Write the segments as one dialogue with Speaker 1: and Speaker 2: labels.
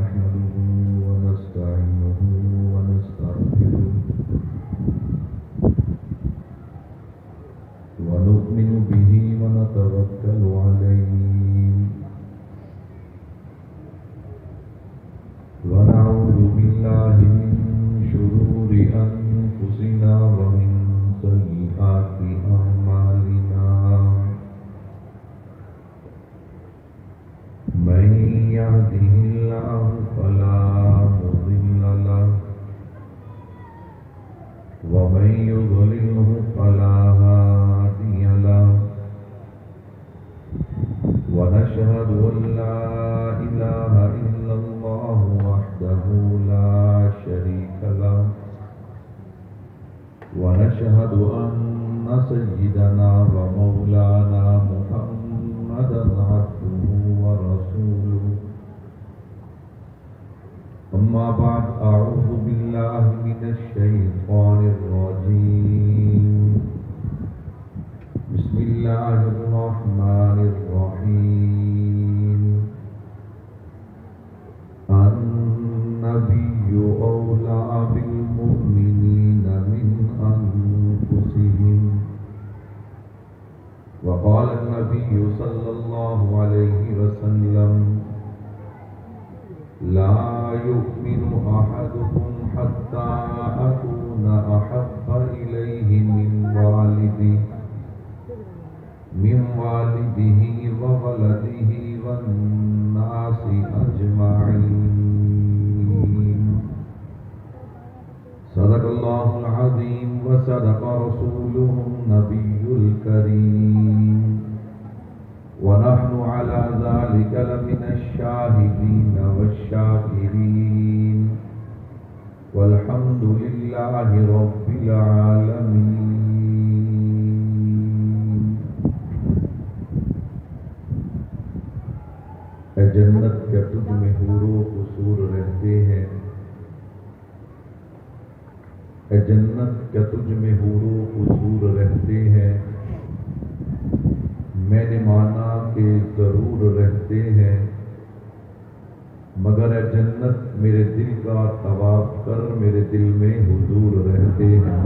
Speaker 1: نحمده ونستعينه ونستغفره ونؤمن به ونتوكل عليه ونعوذ بالله من شرور أنفسنا ومن سيئات أعمالنا من يهده الله فلا مضل له ومن يضلله فلا هادي له ونشهد أن لا إله إلا الله وحده لا شريك له ونشهد أن سيدنا ومولانا محمدا عبده ورسوله أما بعد أعوذ بالله من الشيطان الرجيم بسم الله الرحمن الرحيم النبي أولى بالمؤمنين من أنفسهم وقال النبي صلى الله عليه وسلم لا يؤمن أحدكم حتى أكون أحب إليه من والده وولده والناس أجمعين صدق الله العظيم وصدق رسوله النبي الكريم ونحن على ذلك لمن الشاهدين والشاكرين والحمد لله رب العالمين. اے جنت کیا تجھ میں حور و قصور رہتے ہیں، اے جنت کیا تجھ میں حور و قصور رہتے ہیں، میں نے مانا کہ ضرور رہتے ہیں، مگر اے جنت میرے دل کا طواف کر میرے دل میں حضور رہتے ہیں۔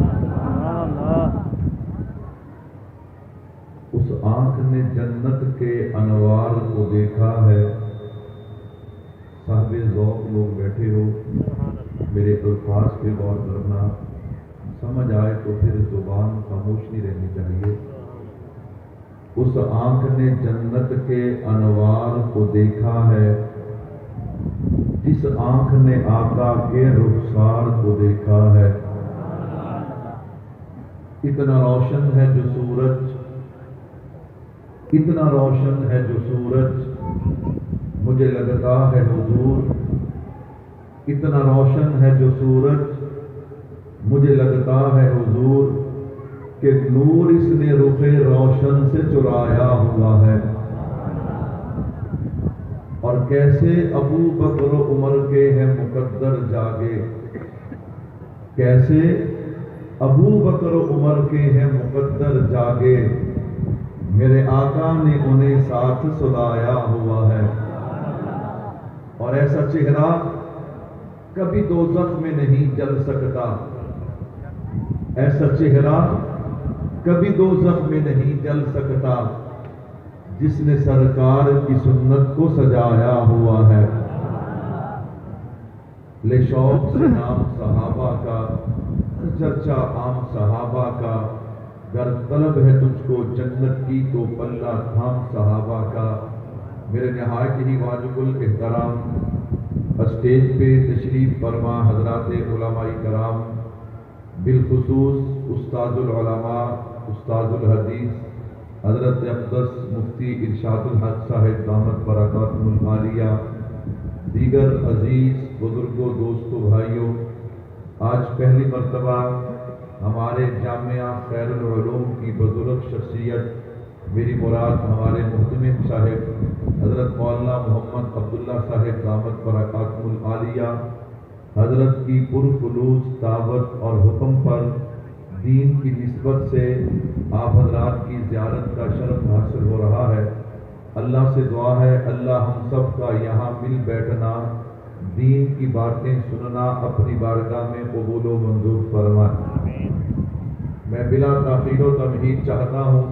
Speaker 1: اس آنکھ نے جنت کے انوار کو دیکھا ہے۔ صاحب ذوق لوگ بیٹھے ہو، میرے الفاظ پہ غور کرنا، سمجھ آئے تو پھر زبان خاموش نہیں رہنی چاہیے۔ اس آنکھ نے جنت کے انوار کو دیکھا ہے، جس آنکھ نے آقا کے رخسار کو دیکھا ہے۔ اتنا روشن ہے جو سورج، اتنا روشن ہے جو سورج، مجھے لگتا ہے حضور، اتنا روشن ہے جو سورج، مجھے لگتا ہے حضور کہ نور اس نے رخ روشن سے چرایا ہوا ہے۔ اور کیسے ابو بکر و عمر کے ہیں مقدر جاگے، کیسے ابو بکر و عمر کے ہیں مقدر جاگے، میرے آقا نے انہیں ساتھ سلایا ہوا ہے۔ اور ایسا چہرہ کبھی دوزخ میں نہیں جل سکتا، ایسا چہرہ کبھی دوزخ میں نہیں جل سکتا، جس نے سرکار کی سنت کو سجایا ہوا ہے۔ لے شوق سے نام صحابہ کا، چرچا عام صحابہ کا، گر طلب ہے تجھ کو جنت کی تو پلہ تھام صحابہ کا۔ میرے نہایت ہی واجب الاحترام اسٹیج پہ تشریف فرما حضرات علماء کرام، بالخصوص استاد العلماء، استاد الحدیث حضرت اقدس مفتی ارشاد الحق صاحب دامت برکاتہ العالیہ، دیگر عزیز بزرگوں، دوستوں، بھائیوں، آج پہلی مرتبہ ہمارے جامعہ خیر العلوم کی بزرگ شخصیت، میری مراد ہمارے محتمم صاحب حضرت مولانا محمد عبداللہ صاحب دامت برکاتہ العالیہ حضرت کی پرخلوص دعوت اور حکم پر دین کی نسبت سے آپ حضرات کی زیارت کا شرف حاصل ہو رہا ہے۔ اللہ سے دعا ہے اللہ ہم سب کا یہاں مل بیٹھنا دین کی باتیں سننا اپنی بارگاہ میں قبول و منظور فرمائے۔ میں بلا تاخیر و تمہید چاہتا ہوں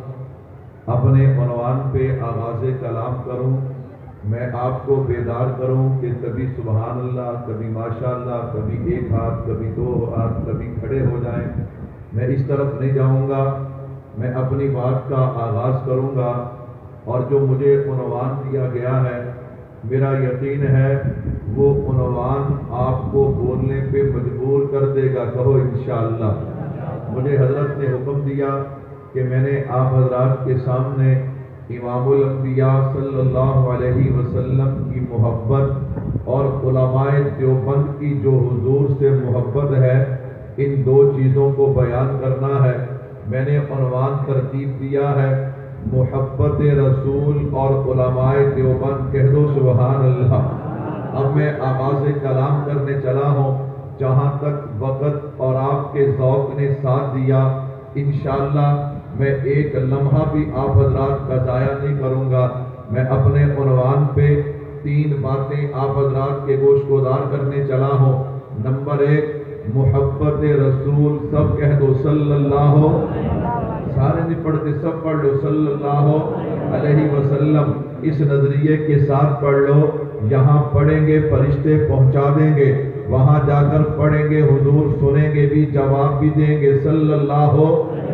Speaker 1: اپنے عنوان پہ آغاز کلام کروں، میں آپ کو بیدار کروں کہ کبھی سبحان اللہ، کبھی ماشاء اللہ، کبھی ایک ہاتھ، کبھی دو ہاتھ، کبھی کھڑے ہو جائیں۔ میں اس طرف نہیں جاؤں گا، میں اپنی بات کا آغاز کروں گا، اور جو مجھے عنوان دیا گیا ہے میرا یقین ہے وہ عنوان آپ کو بولنے پہ مجبور کر دے گا، کہو انشاءاللہ۔ مجھے حضرت نے حکم دیا کہ میں نے آپ حضرات کے سامنے امام الانبیاء صلی اللہ علیہ وسلم کی محبت اور علماء دیوبند کی جو حضور سے محبت ہے، ان دو چیزوں کو بیان کرنا ہے۔ میں نے عنوان ترتیب دیا ہے محبت رسول اور علماء دیوبند، کہہ دو سبحان اللہ۔ اب میں آغاز کلام کرنے چلا ہوں، جہاں تک وقت اور آپ کے ذوق نے ساتھ دیا انشاءاللہ میں ایک لمحہ بھی آپ حضرات کا ضائع نہیں کروں گا۔ میں اپنے عنوان پہ 3 باتیں آپ حضرات کے گوش گزار کرنے چلا ہوں۔ نمبر 1 محبت رسول، سب کہہ دو صلی اللہ، سارے نہیں پڑھتے، سب پڑھ لو صلی اللہ علیہ وسلم۔ اس نظریے کے ساتھ پڑھ لو، یہاں پڑھیں گے فرشتے پہنچا دیں گے، وہاں جا کر پڑھیں گے حضور سنیں گے بھی، جواب بھی دیں گے صلی اللہ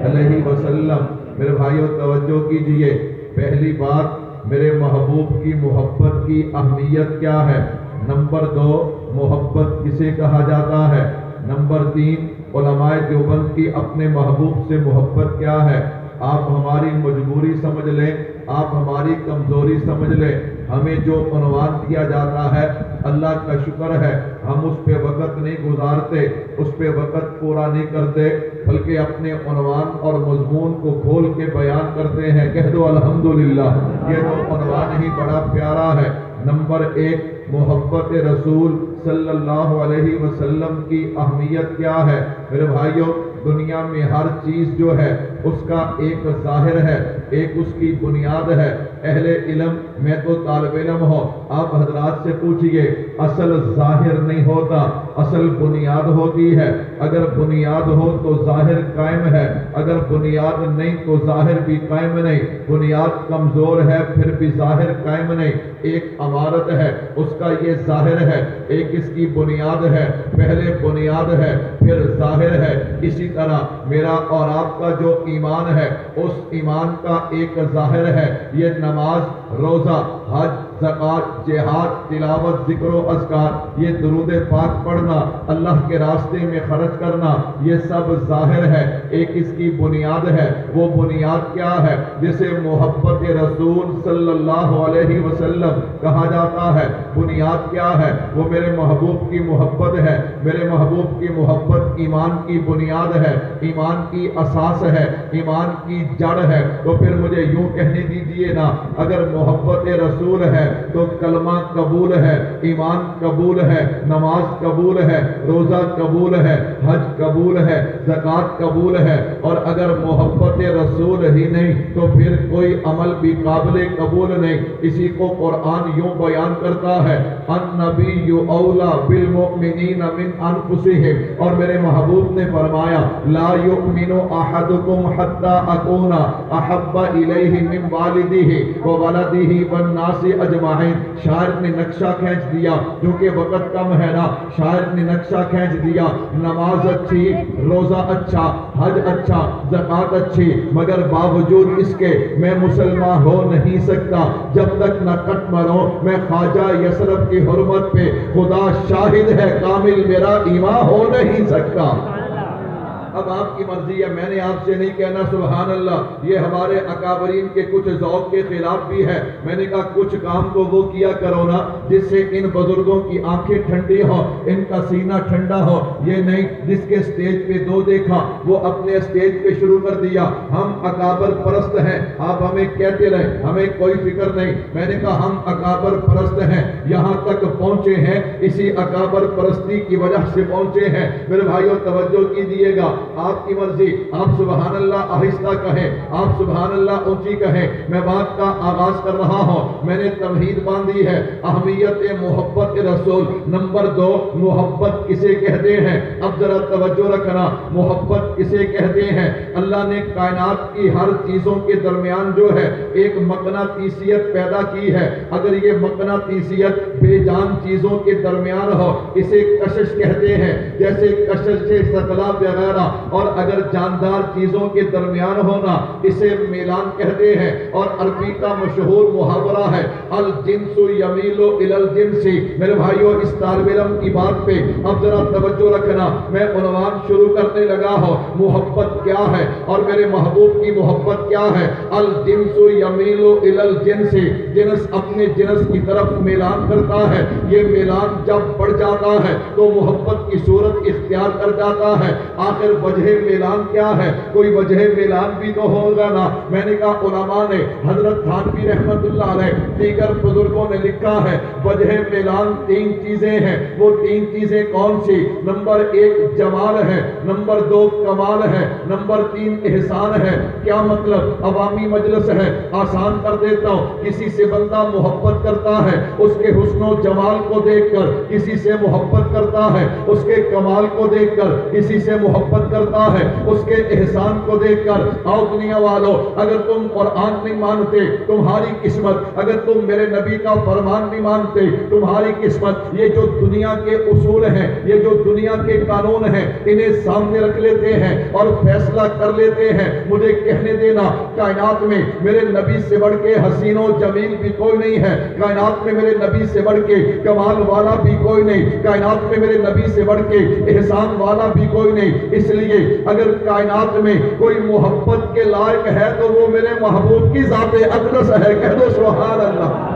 Speaker 1: علیہ وسلم۔ میرے بھائیوں توجہ کیجئے، پہلی بات میرے محبوب کی محبت کی اہمیت کیا ہے۔ نمبر 2 محبت کسے کہا جاتا ہے۔ نمبر 3 علماء دیوبند کی اپنے محبوب سے محبت کیا ہے۔ آپ ہماری مجبوری سمجھ لیں، آپ ہماری کمزوری سمجھ لیں، ہمیں جو عنوان دیا جاتا ہے اللہ کا شکر ہے ہم اس پہ وقت نہیں گزارتے، اس پہ وقت پورا نہیں کرتے، بلکہ اپنے عنوان اور مضمون کو کھول کے بیان کرتے ہیں، کہہ دو الحمدللہ۔ یہ تو عنوان ہی بڑا پیارا ہے۔ نمبر 1 محبت رسول صلی اللہ علیہ وسلم کی اہمیت کیا ہے۔ میرے بھائیوں دنیا میں ہر چیز جو ہے اس کا ایک ظاہر ہے، ایک اس کی بنیاد ہے۔ اہل علم، میں تو طالب علم ہوں، آپ حضرات سے پوچھئے، اصل ظاہر نہیں ہوتا، اصل بنیاد ہوتی ہے۔ اگر بنیاد ہو تو ظاہر قائم ہے، اگر بنیاد نہیں تو ظاہر بھی قائم نہیں۔ بنیاد کمزور ہے پھر بھی ظاہر قائم نہیں۔ ایک عمارت ہے، اس کا یہ ظاہر ہے، ایک اس کی بنیاد ہے، پہلے بنیاد ہے پھر ظاہر ہے۔ اسی طرح میرا اور آپ کا جو ایمان ہے اس ایمان کا ایک ظاہر ہے، یہ نماز، روزہ، حج، زکوٰۃ، جہاد، تلاوت، ذکر و اذکار، یہ درود پاک پڑھنا، اللہ کے راستے میں خرچ کرنا، یہ سب ظاہر ہے۔ ایک اس کی بنیاد ہے، وہ بنیاد کیا ہے؟ جسے محبت رسول صلی اللہ علیہ وسلم کہا جاتا ہے۔ بنیاد کیا ہے؟ وہ میرے محبوب کی محبت ہے۔ میرے محبوب کی محبت ایمان کی بنیاد ہے، ایمان کی اساس ہے، ایمان کی جڑ ہے۔ تو پھر مجھے یوں کہنے دیجیے نا، اگر محبت رسول ہے تو کلمہ قبول ہے، ایمان قبول ہے، نماز قبول ہے، روزہ قبول ہے، حج قبول ہے، زکوٰۃ قبول ہے۔ اور اگر محبت رسول ہی نہیں تو پھر کوئی عمل بھی قابل قبول نہیں۔ اسی کو قرآن یوں بیان کرتا ہے، النبی اولیٰ بالمؤمنین من انفسہم، اور میرے محبوب نے فرمایا لا یؤمن احدکم حتی اکون احب الیہ من والدہ وولدہ والناس اجمعین۔ شاعر نے نقشہ کھینچ دیا، کیونکہ وقت کم ہے نا، شاعر نے نقشہ کھینچ دیا، نماز اچھی، روزہ اچھا، حج اچھا، زکوٰۃ اچھی، مگر باوجود اس کے میں مسلمان ہو نہیں سکتا جب تک نہ کٹ مروں میں خواجہ یسرف کی حرمت پہ، خدا شاہد ہے کامل میرا ایمان ہو نہیں سکتا۔ اب آپ کی مرضی ہے، میں نے آپ سے نہیں کہنا سبحان اللہ، یہ ہمارے اکابرین کے کچھ ذوق کے خلاف بھی ہے۔ میں نے کہا کچھ کام تو وہ کیا کرو نا جس سے ان بزرگوں کی آنکھیں ٹھنڈی ہو، ان کا سینہ ٹھنڈا ہو۔ یہ نہیں جس کے سٹیج پہ دو دیکھا وہ اپنے سٹیج پہ شروع کر دیا، ہم اکابر پرست ہیں، آپ ہمیں کہتے رہے، ہمیں کوئی فکر نہیں۔ میں نے کہا ہم اکابر پرست ہیں، یہاں تک پہنچے ہیں اسی اکابر پرستی کی وجہ سے پہنچے ہیں۔ میرے بھائیوں توجہ کیجیے گا، آپ کی مرضی. آپ سبحان اللہ آہستہ کہیں, آپ سبحان اللہ اونچی کہیں. میں بات کا آغاز کر رہا ہوں. میں نے تمہید باندھی ہے, اہمیت محبت رسول. نمبر 2, محبت کسے کہتے ہیں؟ اب ذرا توجہ رکھنا, محبت کسے کہتے ہیں؟ اللہ نے کائنات کی ہر چیزوں کے درمیان جو ہے ایک مقناطیسیت پیدا کی ہے. اگر یہ مقناطیسیت بے جان چیزوں کے درمیان ہو اسے کشش کہتے ہیں, جیسے کشش سے ثقلا وغیرہ. اور اگر جاندار چیزوں کے درمیان ہونا اسے میلان کہتے ہیں. اور عربی کا مشہور محاورہ ہے الجنس یمیل الی الجنس. میرے بھائیو اس طالب علم کی بات پہ اب ذرا توجہ رکھنا. میں عنوان شروع کرنے لگا ہوں, محبت کیا ہے اور میرے محبوب کی محبت کیا ہے. الجنس یمیل الی الجنس, جنس اپنے جنس کی طرف میلان کرتا ہے. یہ میلان جب بڑھ جاتا ہے تو محبت کی صورت اختیار کر جاتا ہے. آخر وجہ میلان کیا ہے؟ کوئی وجہ میلان بھی تو ہوگا نا. میں نے کہا علماء نے, حضرت تھانوی رحمت اللہ علیہ, دیگر بزرگوں نے لکھا ہے وجہ میلان 3 چیزیں ہیں. وہ 3 چیزیں کون سی؟ نمبر 1 جمال ہے, نمبر 2 کمال ہے, نمبر 3 احسان ہے. کیا مطلب؟ عوامی مجلس ہے, آسان کر دیتا ہوں. کسی سے بندہ محبت کرتا ہے اس کے حسن و جمال کو دیکھ کر, کسی سے محبت کرتا ہے اس کے کمال کو دیکھ کر, کسی سے محبت کرتا ہے اس کے احسان کو دیکھ کر. آؤ دنیا والو, اگر تم قرآن نہیں مانتے تمہاری قسمت, اگر تم میرے نبی کا فرمان نہیں مانتے تمہاری قسمت. یہ جو دنیا کے اصول ہیں, یہ جو دنیا کے قانون ہیں, انہیں سامنے رکھ لیتے ہیں اور فیصلہ کر لیتے ہیں. مجھے کہنے دینا, کائنات میں میرے نبی سے بڑھ کے حسین و جمیل بھی کوئی نہیں ہے. کائنات میں میرے نبی سے بڑھ کے کمال والا بھی کوئی نہیں. کائنات میں میرے نبی سے بڑھ کے احسان والا بھی کوئی نہیں. اس لیے اگر کائنات میں کوئی محبت کے لائق ہے تو وہ میرے محبوب کی ذات اقدس ہے. کہہ دو سبحان اللہ.